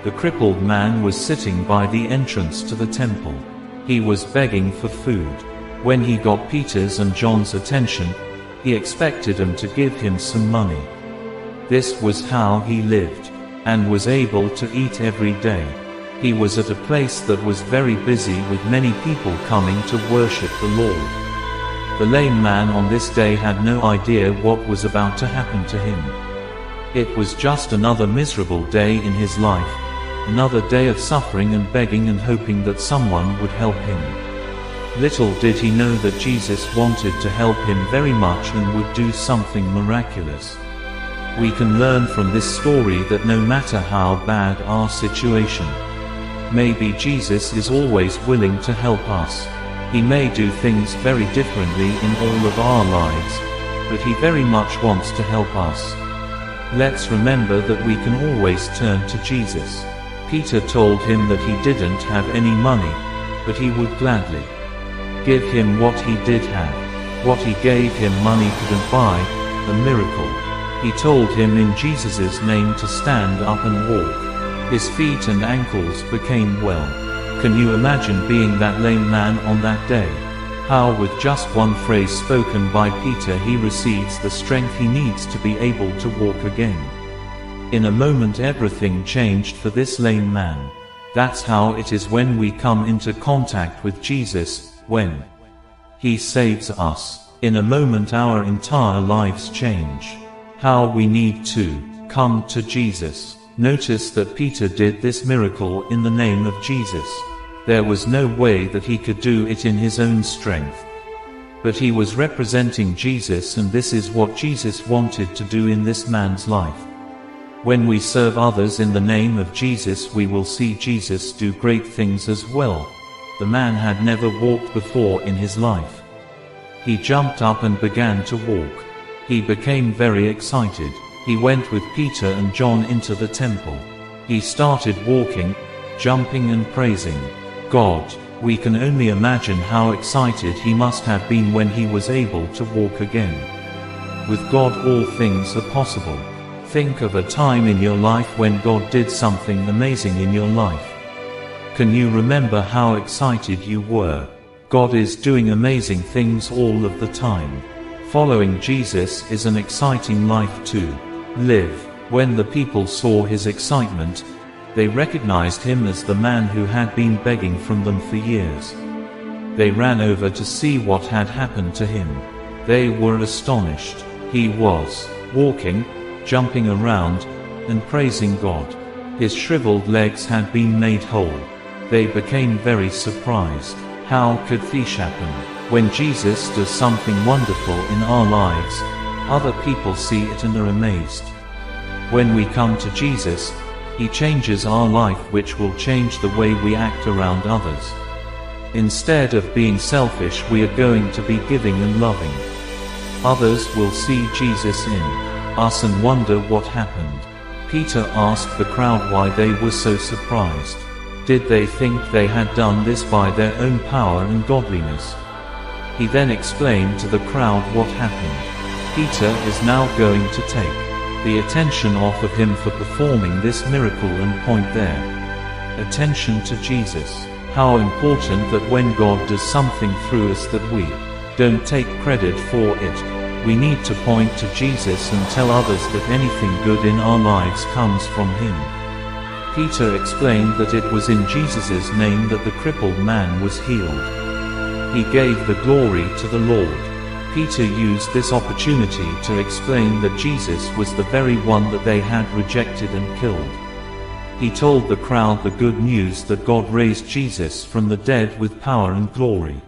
The crippled man was sitting by the entrance to the temple. He was begging for food. When he got Peter's and John's attention, he expected them to give him some money. This was how he lived, and was able to eat every day. He was at a place that was very busy with many people coming to worship the Lord. The lame man on this day had no idea what was about to happen to him. It was just another miserable day in his life, another day of suffering and begging and hoping that someone would help him. Little did he know that Jesus wanted to help him very much and would do something miraculous. We can learn from this story that no matter how bad our situation, maybe Jesus is always willing to help us. He may do things very differently in all of our lives, but he very much wants to help us. Let's remember that we can always turn to Jesus. Peter told him that he didn't have any money, but he would gladly give him what he did have. What he gave him money couldn't buy, a miracle. He told him in Jesus' name to stand up and walk. His feet and ankles became well. Can you imagine being that lame man on that day? How with just one phrase spoken by Peter he receives the strength he needs to be able to walk again. In a moment everything changed for this lame man. That's how it is when we come into contact with Jesus, when he saves us. In a moment our entire lives change. How we need to come to Jesus. Notice that Peter did this miracle in the name of Jesus. There was no way that he could do it in his own strength. But he was representing Jesus, and this is what Jesus wanted to do in this man's life. When we serve others in the name of Jesus, we will see Jesus do great things as well. The man had never walked before in his life. He jumped up and began to walk. He became very excited. He went with Peter and John into the temple. He started walking, jumping and praising God. We can only imagine how excited he must have been when he was able to walk again. With God all things are possible. Think of a time in your life when God did something amazing in your life. Can you remember how excited you were? God is doing amazing things all of the time. Following Jesus is an exciting life to live. When the people saw his excitement, they recognized him as the man who had been begging from them for years. They ran over to see what had happened to him. They were astonished. He was walking, jumping around, and praising God. His shriveled legs had been made whole. They became very surprised. How could this happen? When Jesus does something wonderful in our lives, other people see it and are amazed. When we come to Jesus, he changes our life, which will change the way we act around others. Instead of being selfish, we are going to be giving and loving. Others will see Jesus in us and wonder what happened. Peter asked the crowd why they were so surprised. Did they think they had done this by their own power and godliness? He then explained to the crowd what happened. Peter is now going to take the attention off of him for performing this miracle and point their attention to Jesus. How important that when God does something through us that we don't take credit for it. We need to point to Jesus and tell others that anything good in our lives comes from him. Peter explained that it was in Jesus' name that the crippled man was healed. He gave the glory to the Lord. Peter used this opportunity to explain that Jesus was the very one that they had rejected and killed. He told the crowd the good news that God raised Jesus from the dead with power and glory.